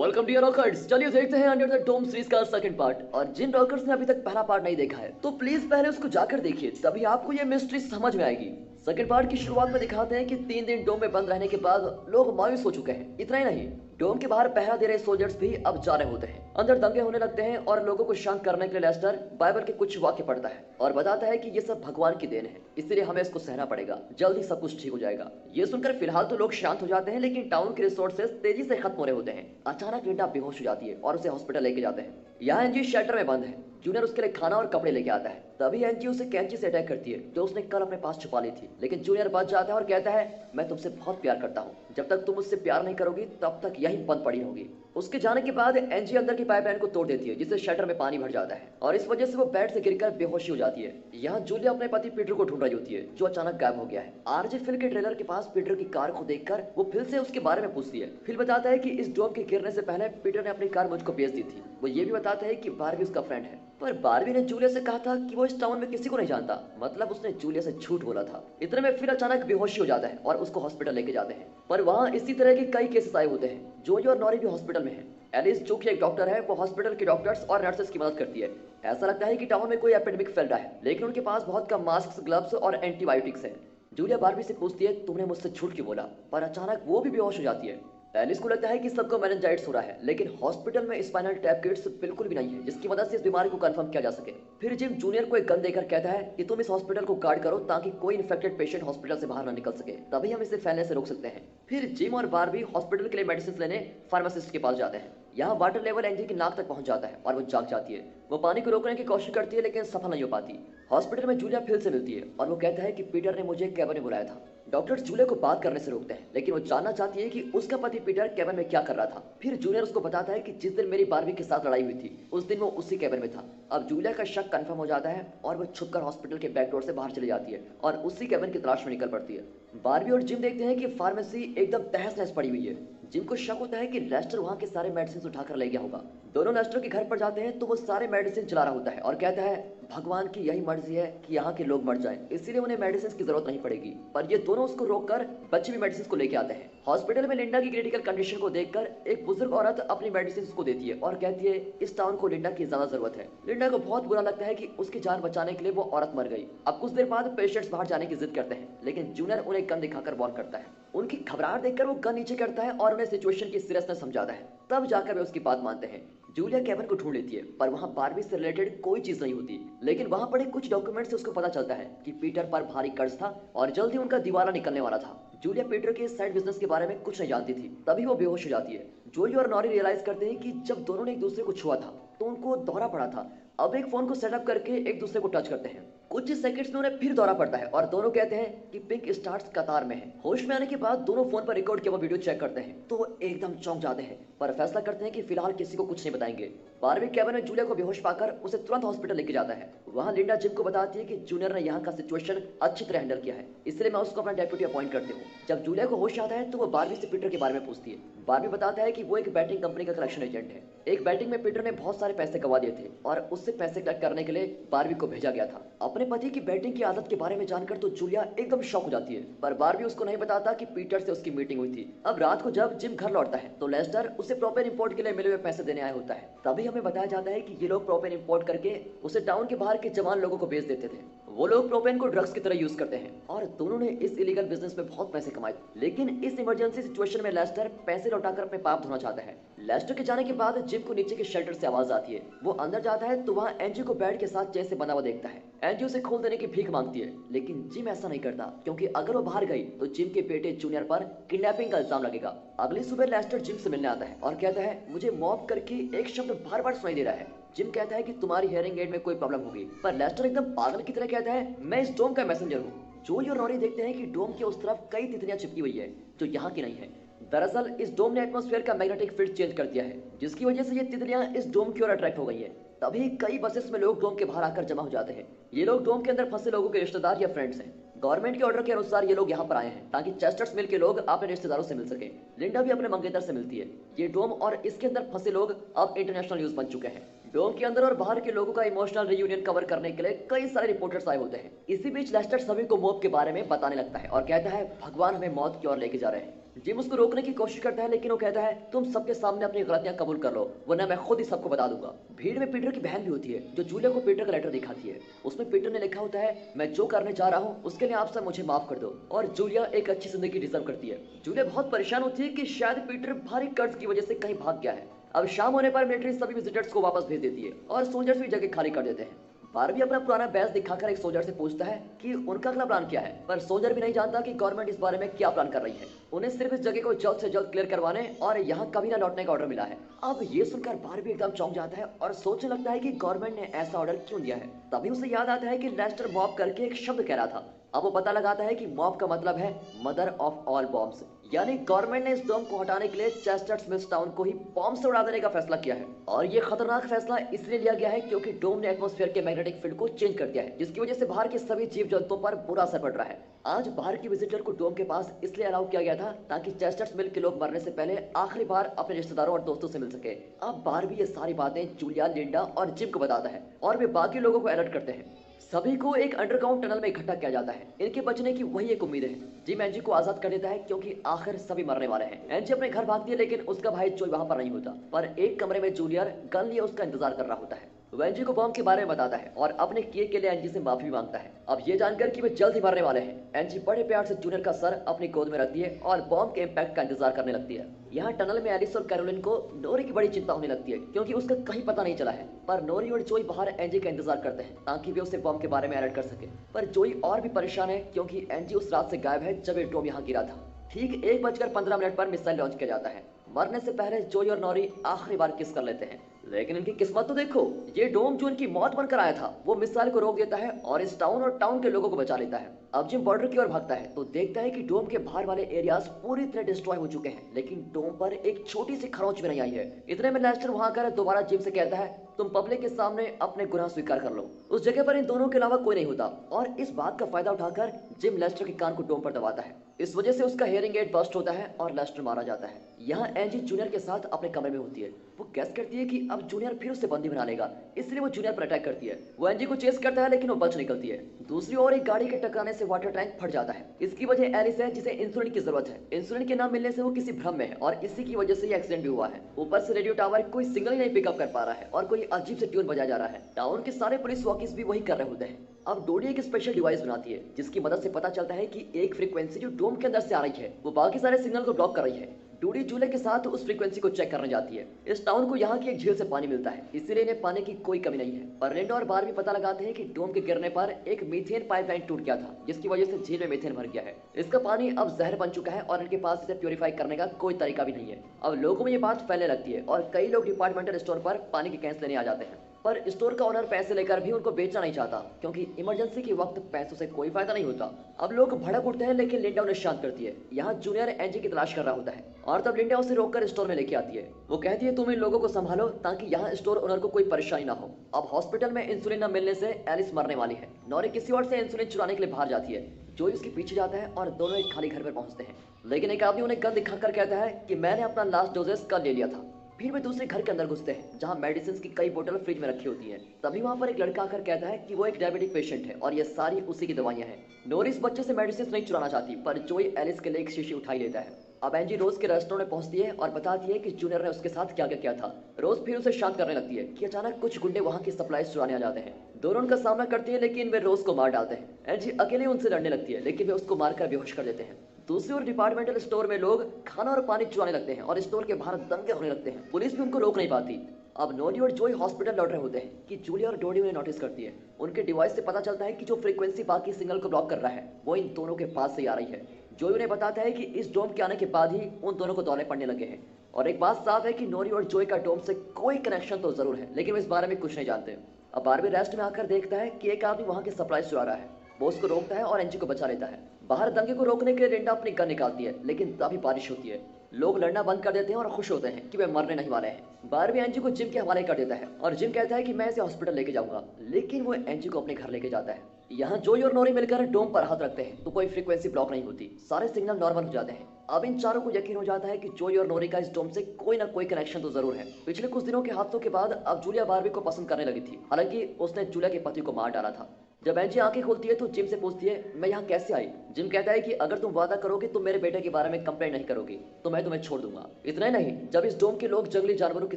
Welcome dear rockers. चलिए देखते हैं अंडर द डोम सीरीज का सेकंड पार्ट। और जिन रॉकर्स ने अभी तक पहला पार्ट नहीं देखा है तो प्लीज पहले उसको जाकर देखिए, तभी आपको ये मिस्ट्री समझ में आएगी। सेकंड पार्ट की शुरुआत में दिखाते हैं कि 3 दिन डोम में बंद रहने के बाद लोग मायूस हो चुके हैं। इतना ही नहीं, डोम के बाहर पहरा दे रहे सोल्जर्स भी अब जा रहे होते हैं। अंदर दंगे होने लगते हैं और लोगों को शांत करने के लिए लेस्टर बाइबल के कुछ वाक्य पढ़ता है और बताता है कि ये सब भगवान की देन है, इसलिए हमें इसको सहना पड़ेगा, जल्द ही सब कुछ ठीक हो जाएगा। ये सुनकर फिलहाल तो लोग शांत हो जाते हैं, लेकिन टाउन के रिसोर्सेज तेजी से खत्म हो रहे होते हैं। अचानक लिंडा बेहोश हो जाती है और उसे हॉस्पिटल लेके जाते हैं। यहाँ एनजी शेल्टर में बंद है। जूनियर उसके लिए खाना और कपड़े लेके आता है। तभी एनजी उसे कैंची से अटैक करती है जो उसने कल अपने पास छुपा ली थी, लेकिन जूनियर बच जाता है और कहता है मैं तुमसे बहुत प्यार करता हूँ, जब तक तुम मुझसे प्यार नहीं करोगी तब तक यही बंद पड़ी होगी। उसके जाने के बाद एनजी अंदर की पाइपलाइन को तोड़ देती है, जिससे शटर में पानी भर जाता है और इस वजह से वो बेड से गिरकर बेहोशी हो जाती है। यहाँ जूलिया अपने पति पीटर को ढूंढ रही होती है जो अचानक गायब हो गया है। आरजे फिल के ट्रेलर के पास पीटर की कार को देखकर वो फिल से उसके बारे में पूछती है। फिल बताता है कि इस डोम के गिरने से पहले पीटर ने अपनी कार मुझको बेच दी थी। वो ये भी बताता है कि बारबी उसका फ्रेंड है, पर बारबी ने जूलिया से कहा था कि वो इस टाउन में किसी को नहीं जानता, मतलब उसने जूलिया से झूठ बोला था। इतने में फिर अचानक बेहोशी हो जाता है और उसको हॉस्पिटल लेके जाते हैं, पर वहाँ इसी तरह के कई केसेस आए होते हैं। जोयो और नॉरी भी हॉस्पिटल में है। एलिस जो कि एक डॉक्टर है, वो हॉस्पिटल के डॉक्टर्स और नर्सेस की मदद करती है। ऐसा लगता है कि टाउन में कोई एपिडेमिक फैल रहा है, लेकिन उनके पास बहुत कम मास्क, ग्लव्स और एंटीबायोटिक्स है। जूलिया बारबी से पूछती है तुमने मुझसे झूठ क्यों बोला, पर अचानक वो भी बेहोश हो जाती है। एलिस को लगता है कि सबको मेनिंजाइटिस हो रहा है, लेकिन हॉस्पिटल में स्पाइनल टैप किट्स बिल्कुल भी नहीं है जिसकी मदद से इस बीमारी को कंफर्म किया जा सके। फिर जिम जूनियर को एक गन देकर कहता है कि तुम इस हॉस्पिटल को गार्ड करो ताकि कोई इन्फेक्टेड पेशेंट हॉस्पिटल से बाहर न निकल सके, तभी हम इसे फैलने से रोक सकते हैं। फिर जिम और बारबी हॉस्पिटल के लिए मेडिसिन लेने फार्मासिस्ट के पास जाते हैं। यहाँ वाटर लेवल एंजी की नाक तक पहुंच जाता है और वो जाग जाती है। वो पानी को रोकने की कोशिश करती है लेकिन सफल नहीं हो पाती। हॉस्पिटल में जूलिया फिल से मिलती है और वो कहता है कि पीटर ने मुझे कैबिन में बुलाया था। डॉक्टर्स जूलिया को बात करने से रोकते हैं, लेकिन वो जानना चाहती है कि उसका पति पीटर कैबिन में क्या कर रहा था। फिर जूनियर उसको बताता है कि जिस दिन मेरी बारबी के साथ लड़ाई हुई थी उस दिन वो उसी कैबिन में था। अब जूलिया का शक कंफर्म हो जाता है और वो छुपकर हॉस्पिटल के बैक डोर से बाहर चली जाती है और उसी कैबिन की तलाश में निकल पड़ती है। बारबी और जिम देखते हैं कि फार्मेसी एकदम तहस नहस पड़ी हुई है। जिम को शक होता है कि लेस्टर वहाँ के सारे मेडिसिन उठाकर ले गया होगा। दोनों लेस्टर के घर पर जाते हैं तो वो सारे मेडिसिन चला रहा होता है और कहता है भगवान की यही मर्जी है कि यहाँ के लोग मर जाएं, इसीलिए उन्हें मेडिसिन की जरूरत नहीं पड़ेगी। पर ये दोनों उसको रोककर बच्चे भी मेडिसिन को लेके आते हैं। हॉस्पिटल में लिंडा की क्रिटिकल कंडीशन को देखकर एक बुजुर्ग औरत अपनी मेडिसिन को देती है और कहती है इस टाउन को लिंडा की ज्यादा जरूरत है। लिंडा को बहुत बुरा लगता है कि उसकी जान बचाने के लिए वो औरत मर गई। अब कुछ देर बाद पेशेंट्स बाहर जाने की जिद करते हैं, लेकिन जूनियर उन्हें गन दिखाकर वॉर्न करता है। उनकी घबराहट देखकर वो गन नीचे करता है और उन्हें सिचुएशन की सीरियसनेस समझाता है। तब जाकर वे उसकी बात मानते हैं। जूलिया कैबिन को ढूंढ लेती है, पर वहाँ बारबी से रिलेटेड कोई चीज नहीं होती, लेकिन वहाँ पड़े कुछ डॉक्यूमेंट से उसको पता चलता है कि पीटर पर भारी कर्ज था और जल्द ही उनका दिवाला निकलने वाला था। जूलिया पीटर के साइड बिजनेस के बारे में कुछ नहीं जानती थी, तभी वो बेहोश हो जाती है। जोली और नॉरी रियलाइज करते हैं कि जब दोनों ने एक दूसरे को छुआ था तो उनको दौरा पड़ा था। अब एक फोन को सेटअप करके एक दूसरे को टच करते हैं। कुछ सेकंड्स में उन्हें फिर दौरा पड़ता है और दोनों कहते हैं कि पिंक स्टार्स कतार में है। होश में आने के बाद दोनों फोन पर रिकॉर्ड किया हुआ वीडियो चेक करते हैं तो वो एकदम चौंक जाते हैं, पर फैसला करते हैं कि फिलहाल किसी को कुछ नहीं बताएंगे। बारबी कैबिन में जूलिया को बेहोश पाकर उसे तुरंत हॉस्पिटल लेके जाता है। वहाँ लिंडा जिम को बताती है कि जूनियर ने यहाँ का सिचुएशन अच्छी तरह हैंडल किया है, इसलिए मैं उसको अपना डेप्यूटी अपॉइंट करती हूँ। जब जूलिया को होश आता है तो वो बारबी से पीटर के बारे में पूछती है। बारबी बताता है कि वो एक बैटिंग कंपनी का कलेक्शन एजेंट है। एक बैटिंग में पीटर ने बहुत सारे पैसे गवा दिए थे और उससे पैसे कलेक्ट करने के लिए बारबी को भेजा गया था। अपने पति की बैटिंग की आदत के बारे में जानकर तो जूलिया एकदम शॉक हो जाती है, पर बारबी उसको नहीं बताता कि पीटर से उसकी मीटिंग हुई थी। अब रात को जब जिम घर लौटता है तो लेस्टर उसे प्रोपेन इंपोर्ट के लिए मिले हुए पैसे देने आया होता है। तभी हमें बताया जाता है कि ये लोग प्रोपेन इंपोर्ट करके उसे टाउन के बाहर के जवान लोगों को बेच देते थे। वो लोग प्रोपेन को ड्रग्स की तरह यूज करते हैं और दोनों ने इस इलीगल बिजनेस में बहुत पैसे कमाए। लेकिन इस इमरजेंसी सिचुएशन में लेस्टर पैसे लौटाकर अपने पाप धोना चाहता है। लेस्टर के जाने के बाद जिम को नीचे के शेल्टर से आवाज आती है। वो अंदर जाता है तो वहाँ एंजी को बेड के साथ चेन से बंधा हुआ देखता है। एंजी उसे खोल देने की भीख मांगती है, लेकिन जिम ऐसा नहीं करता क्योंकि अगर वो बाहर गई तो जिम के बेटे जूनियर पर किडनैपिंग का इल्जाम लगेगा। अगली सुबह लेस्टर जिम से मिलने आता है और कहता है मुझे मॉब करके एक शब्द बार बार सुनाई दे रहा है। जिम कहता है कि तुम्हारी हेयरिंग एड में कोई प्रॉब्लम होगी, पर लेस्टर एकदम पागल की तरह कहता है मैं इस डोम का मैसेंजर हूँ। जोली और नॉरी देखते हैं कि डोम के उस तरफ कई तितलियां चिपकी हुई है जो यहाँ की नहीं है। दरअसल इस डोम ने एटमॉस्फेयर का मैग्नेटिक फील्ड चेंज कर दिया है, जिसकी वजह से ये तितलियां इस डोम की ओर अट्रैक्ट हो गई है। तभी कई बसेस में लोग डोम के बाहर आकर जमा हो जाते हैं। ये लोग डोम के अंदर फंसे लोगों के रिश्तेदार या फ्रेंड्स हैं। गवर्नमेंट के ऑर्डर के अनुसार ये लोग यहाँ पर आए हैं ताकि चेस्टर्स मिल के लोग अपने रिश्तेदारों से मिल सके। लिंडा भी अपने मंगेतर से मिलती है। ये डोम और इसके अंदर फंसे लोग अब इंटरनेशनल न्यूज बन चुके हैं। डोम के अंदर और बाहर के लोगों का इमोशनल रियूनियन कवर करने के लिए कई सारे रिपोर्टर्स आए होते हैं। इसी बीच लेस्टर सभी को मॉब के बारे में बताने लगता है और कहता है भगवान हमें मौत की ओर लेके जा रहे हैं। जिम उसको रोकने की कोशिश करता है, लेकिन वो कहता है तुम सबके सामने अपनी गलतियां कबूल कर लो, वरना मैं खुद ही सबको बता दूंगा। भीड़ में पीटर की बहन भी होती है, जो जूलिया को पीटर का लेटर दिखाती है। उसमें पीटर ने लिखा होता है, मैं जो करने जा रहा हूँ उसके लिए आप सब मुझे माफ कर दो, और जूलिया एक अच्छी जिंदगी डिजर्व करती है। जूलिया बहुत परेशान होती है कि शायद पीटर भारी कर्ज की वजह से कहीं भाग गया है। अब शाम होने पर मिलिट्री सभी विजिटर्स को वापस भेज देती है और सोल्जर्स भी जगह खाली कर देते हैं। बारबी अपना पुराना बैच दिखाकर एक सोल्जर से पूछता है कि उनका अगला प्लान क्या है, पर सोल्जर भी नहीं जानता कि गवर्नमेंट इस बारे में क्या प्लान कर रही है। उन्हें सिर्फ इस जगह को जल्द से जल्द क्लियर करवाने और यहाँ कभी ना लौटने का ऑर्डर मिला है। अब ये सुनकर बारबी एकदम चौंक जाता है और सोचने लगता है कि गवर्नमेंट ने ऐसा ऑर्डर क्यों दिया है। तभी उसे याद आता है कि लेस्टर मॉब करके एक शब्द कह रहा था। अब वो पता लगाता है कि मॉब का मतलब है मदर ऑफ ऑल बॉम्ब्स, यानी गवर्नमेंट ने इस डोम को हटाने के लिए चेस्टर्स मिल्स टाउन को ही बॉम्ब से उड़ा देने का फैसला किया है। और ये खतरनाक फैसला इसलिए लिया गया है क्योंकि डोम ने एटमॉस्फेयर के मैग्नेटिक फील्ड को चेंज कर दिया है, जिसकी वजह से बाहर के सभी जीव जंतुओं पर बुरा असर पड़ रहा है। आज बाहर की विजिटर को डोम के पास इसलिए अलाउ किया गया था ताकि चेस्टर्स मिल के लोग मरने से पहले आखिरी बार अपने रिश्तेदारों और दोस्तों से मिल सके। अब बाहर भी ये सारी बातें जूलिया, लिंडा और जिम को बताता है और वे बाकी लोगों को अलर्ट करते हैं। सभी को एक अंडरग्राउंड टनल में इकट्ठा किया जाता है। इनके बचने की वही एक उम्मीद है। जिम एंजी को आजाद कर देता है क्योंकि आखिर सभी मरने वाले हैं। एंजी अपने घर भागती है, लेकिन उसका भाई जोई वहां पर नहीं होता, पर एक कमरे में जूलियर गन लिए उसका इंतजार कर रहा होता है। वो एंजी को बॉम्ब के बारे में बताता है और अपने किए के लिए एंजी से माफी मांगता है। अब ये जानकर कि वे जल्द ही मरने वाले हैं, एंजी बड़े प्यार से जूनियर का सर अपनी गोद में रखती है और बॉम्ब के इम्पैक्ट का इंतजार करने लगती है। यहाँ टनल में एलिस और कैरोलिन को नोरी की बड़ी चिंता होने लगती है क्योंकि उसका कहीं पता नहीं चला है। पर नोरी और जोई बाहर एंजी का इंतजार करते हैं ताकि वे उसे बॉम्ब के बारे में अलर्ट कर सके। पर जोई और भी परेशान है क्योंकि एंजी उस रात से गायब है जब ये डोम यहाँ गिरा था। ठीक 1:15 पर मिसाइल लॉन्च किया जाता है। मरने से पहले जोई और नोरी आखिरी बार किस कर लेते हैं, लेकिन इनकी किस्मत तो देखो, ये डोम जो इनकी मौत बनकर आया था वो मिसाइल को रोक देता है और इस टाउन और टाउन के लोगों को बचा लेता है। अब जिम बॉर्डर की ओर भागता है तो देखता है कि डोम के बाहर वाले एरियाज पूरी तरह डिस्ट्रॉय हो चुके हैं, लेकिन डोम पर एक छोटी सी खरोंच भी नहीं आई है। इतने में लेस्टर वहां आकर दोबारा जिम से कहता है, तुम पब्लिक के सामने अपने गुनाह स्वीकार कर लो। उस जगह पर इन दोनों के अलावा कोई नहीं होता और इस बात का फायदा उठाकर जिम लेस्टर के कान को डोम पर दबाता है। इस वजह से उसका हियरिंग एड बस्ट होता है और लेस्टर मारा जाता है। यहाँ एंजी जूनियर के साथ अपने कमरे में होती है। वो गैस करती है कि अब जूनियर फिर उसे बंदी बना लेगा, इसलिए वो जूनियर पर अटैक करती है। वो एंजी को चेस करता है लेकिन वो बच निकलती है। दूसरी ओर एक गाड़ी के टकराने से वाटर टैंक फट जाता है। इसकी वजह एलिस है जिसे इंसुलिन की जरूरत है। इंसुलिन के ना मिलने से वो किसी भ्रम में है और इसी की वजह से ये एक्सीडेंट भी हुआ है। ऊपर से रेडियो टावर कोई सिग्नल ही नहीं पिकअप कर पा रहा है और कोई अजीब से ट्यून बजाया जा रहा है। टाउन के सारे पुलिस वॉकिस भी वही कर रहे होते हैं। अब डोडी एक स्पेशल डिवाइस बनाती है जिसकी मदद से पता चलता है कि एक फ्रीक्वेंसी जो डोम के अंदर से आ रही है वो बाकी सारे सिग्नल को ब्लॉक कर रही है। डोडी जूले के साथ उस फ्रीक्वेंसी को चेक करने जाती है। इस टाउन को यहाँ की एक झील से पानी मिलता है, इसीलिए इन्हें पानी की कोई कमी नहीं है। पर लिंडा और बारबी पता लगाते हैं कि डोम के गिरने पर एक मीथेन पाइपलाइन टूट गया था, जिसकी वजह से झील में मीथेन भर गया है। इसका पानी अब जहर बन चुका है और इनके पास इसे प्योरीफाई करने का कोई तरीका भी नहीं है। अब लोगों में ये बात फैलने लगती है और कई लोग डिपार्टमेंटल स्टोर पर पानी के कैंस लेने आ जाते हैं। पर स्टोर का ओनर पैसे लेकर भी उनको बेचना नहीं चाहता क्योंकि इमरजेंसी के वक्त पैसों से कोई फायदा नहीं होता। अब लोग भड़क उठते हैं लेकिन लिंडा उन्हें शांत करती है। यहाँ जूनियर एंजी की तलाश कर रहा होता है और तब लिंडा उसे रोककर स्टोर में लेके आती है। वो कहती है तुम इन लोगों को संभालो ताकि यहाँ स्टोर ओनर को कोई परेशानी ना हो। अब हॉस्पिटल में इंसुलिन न मिलने से एलिस मरने वाली है। नॉरी किसी और से इंसुलिन चुराने के लिए बाहर जाती है। जोई उसके पीछे जाता है और दोनों एक खाली घर पर पहुंचते हैं, लेकिन एक आदमी उन्हें गन दिखाकर कहता है कि मैंने अपना लास्ट डोजेस कल ले लिया था। फिर वे दूसरे घर के अंदर घुसते हैं जहां मेडिसिन की कई बोतल फ्रिज में रखी होती हैं। तभी वहां पर एक लड़का आकर कहता है कि वो एक डायबिटिक पेशेंट है और ये सारी उसी की दवाइयां हैं। नोरी इस बच्चे से मेडिसिन नहीं चुराना चाहती, पर जोई एलिस के लिए एक शीशी उठाई लेता है। अब एंजी रोज के रेस्टोरेंट में पहुंचती है और बताती है कि जूनियर ने उसके साथ क्या क्या किया था। रोज फिर उसे शांत करने लगती है कि अचानक कुछ गुंडे वहां की सप्लाई चुराने आ जाते हैं। दोनों उनका सामना करती है लेकिन वे रोज को मार डालते हैं। एंजी अकेले उनसे लड़ने लगती है लेकिन वे उसको मारकर बेहोश कर देते हैं। दूसरी ओर डिपार्टमेंटल स्टोर में लोग खाना और पानी चुराने लगते हैं और स्टोर के बाहर दंगे होने लगते हैं। पुलिस भी उनको रोक नहीं पाती। अब नोडी और जोई हॉस्पिटल लौट रहे होते हैं कि जूलिया और डोडी उन्हें नोटिस करती है। उनके डिवाइस से पता चलता है कि जो फ्रीक्वेंसी बाकी सिग्नल को ब्लॉक कर रहा है वो इन दोनों के पास से ही आ रही है। जोई उन्हें बताता है कि इस डोम के आने के बाद ही उन दोनों को दौरे पड़ने लगे हैं। और एक बात साफ है कि नोरी और जोई का डोम से कोई कनेक्शन तो जरूर है, लेकिन वे इस बारे में कुछ नहीं जानते। अब बारबी रेस्ट में आकर देखता है कि एक आदमी वहां की सप्लाई चुरा रहा है। वो उसको रोकता है और एंजी को बचा लेता है। बाहर दंगे को रोकने के लिए लिंडा अपनी गन निकालती है, लेकिन तभी बारिश होती है। लोग लड़ना बंद कर देते हैं और खुश होते हैं कि वे मरने नहीं वाले हैं। बारबी एंजी को जिम के हवाले कर देता है और जिम कहता है कि मैं इसे हॉस्पिटल लेके जाऊंगा, लेकिन वो एंजी को अपने घर लेके जाता है। यहाँ जोई और नोरी मिलकर डोम पर हाथ रखते हैं तो कोई फ्रीक्वेंसी ब्लॉक नहीं होती, सारे सिग्नल नॉर्मल हो जाते हैं। अब इन चारों को यकीन हो जाता है कि जोई और नोरी का इस डोम से कोई ना कोई कनेक्शन तो जरूर है। पिछले कुछ दिनों के हादसों के बाद अब जूलिया बारबी को पसंद करने लगी थी, हालांकि उसने जूलिया के पति को मार डाला था। जब एंजी आंखें खोलती है तो जिम से पूछती है मैं यहाँ कैसे आई। जिम कहता है कि अगर तुम वादा करोगे तुम मेरे बेटे के बारे में कंप्लेंट नहीं करोगी तो मैं तुम्हें छोड़ दूंगा। इतना ही नहीं, जब इस डोम के लोग जंगली जानवरों की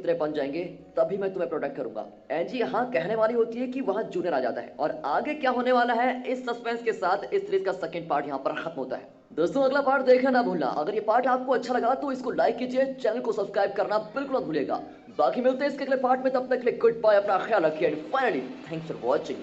तरह बन जाएंगे तभी मैं तुम्हें प्रोटेक्ट करूंगा। एंजी यहाँ कहने वाली होती है कि वहाँ जूनियर आ जाता है और आगे क्या होने वाला है इस सस्पेंस के साथ इस सीरीज का सेकंड पार्ट यहाँ पर खत्म होता है। दोस्तों अगला पार्ट देखना ना भूलना। अगर ये पार्ट आपको अच्छा लगा तो इसको लाइक कीजिए, चैनल को सब्सक्राइब करना बिल्कुल मत भूलिएगा। बाकी मिलते हैं इसके अगले पार्ट में, तब तक के लिए गुड बाय, अपना ख्याल रखिए and finally thanks for watching.